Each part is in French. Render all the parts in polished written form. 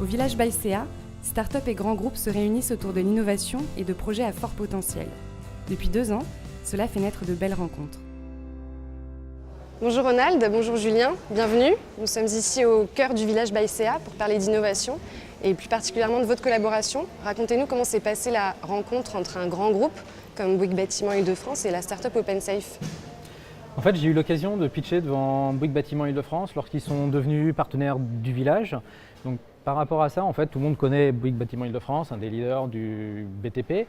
Village by CA, start-up et grands groupes se réunissent autour de l'innovation et de projets à fort potentiel. Depuis 2 ans, cela fait naître de belles rencontres. Bonjour Ronald, bonjour Julien, bienvenue. Nous sommes ici au cœur du Village by CA pour parler d'innovation et plus particulièrement de votre collaboration. Racontez-nous comment s'est passée la rencontre entre un grand groupe comme Bouygues Bâtiment Île-de-France et la start-up OpenSafe. En fait, j'ai eu l'occasion de pitcher devant Bouygues Bâtiment Île-de-France lorsqu'ils sont devenus partenaires du village. Donc, par rapport à ça, en fait, tout le monde connaît Bouygues Bâtiment Île-de-France, un des leaders du BTP.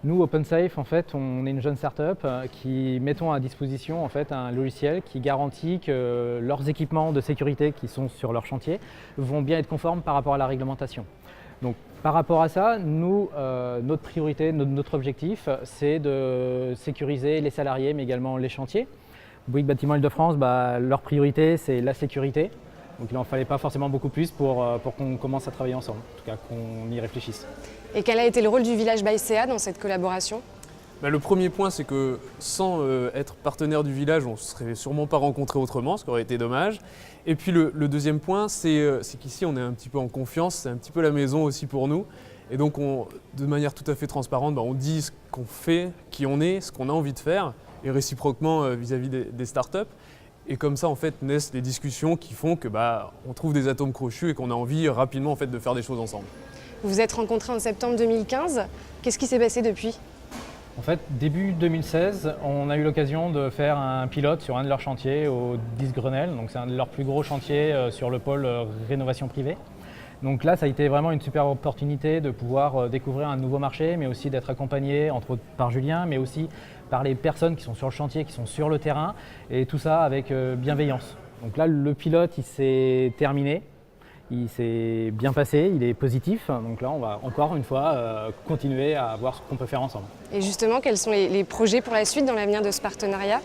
Nous, OpenSafe, en fait, on est une jeune start-up qui mettons à disposition en fait, un logiciel qui garantit que leurs équipements de sécurité qui sont sur leur chantier vont bien être conformes par rapport à la réglementation. Donc, par rapport à ça, nous, notre priorité, notre objectif, c'est de sécuriser les salariés, mais également les chantiers. Bouygues Bâtiment Île-de-France, leur priorité, c'est la sécurité. Donc il n'en fallait pas forcément beaucoup plus pour qu'on commence à travailler ensemble, en tout cas qu'on y réfléchisse. Et quel a été le rôle du Village by CA dans cette collaboration ? Le premier point, c'est que sans être partenaire du village, on ne se serait sûrement pas rencontrés autrement, ce qui aurait été dommage. Et puis le deuxième point, c'est qu'ici on est un petit peu en confiance, c'est un petit peu la maison aussi pour nous. Et donc de manière tout à fait transparente, on dit ce qu'on fait, qui on est, ce qu'on a envie de faire, et réciproquement vis-à-vis des startups. Et comme ça, en fait, naissent des discussions qui font que on trouve des atomes crochus et qu'on a envie rapidement en fait, de faire des choses ensemble. Vous vous êtes rencontrés en septembre 2015. Qu'est-ce qui s'est passé depuis ? En fait, début 2016, on a eu l'occasion de faire un pilote sur un de leurs chantiers au 10 Grenelle. Donc c'est un de leurs plus gros chantiers sur le pôle rénovation privée. Donc là, ça a été vraiment une super opportunité de pouvoir découvrir un nouveau marché, mais aussi d'être accompagné, entre autres par Julien, mais aussi par les personnes qui sont sur le chantier, qui sont sur le terrain, et tout ça avec bienveillance. Donc là, le pilote, il s'est terminé, il s'est bien passé, il est positif. Donc là, on va encore une fois continuer à voir ce qu'on peut faire ensemble. Et justement, quels sont les projets pour la suite dans l'avenir de ce partenariat ?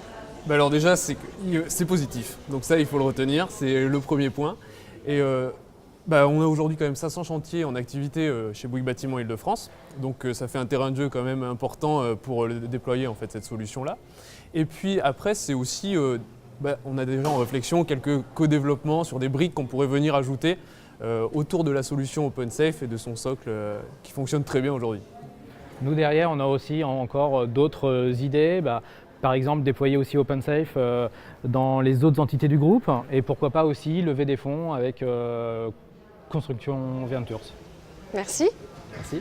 Alors déjà, c'est positif. Donc ça, il faut le retenir, c'est le premier point. Et on a aujourd'hui quand même 500 chantiers en activité chez Bouygues Bâtiment Île-de-France. Donc ça fait un terrain de jeu quand même important pour déployer en fait, cette solution-là. Et puis après, c'est aussi, on a déjà en réflexion quelques co-développements sur des briques qu'on pourrait venir ajouter autour de la solution OpenSafe et de son socle qui fonctionne très bien aujourd'hui. Nous derrière, on a aussi encore d'autres idées. Par exemple, déployer aussi OpenSafe dans les autres entités du groupe et pourquoi pas aussi lever des fonds avec Construction Ventures. Merci. Merci.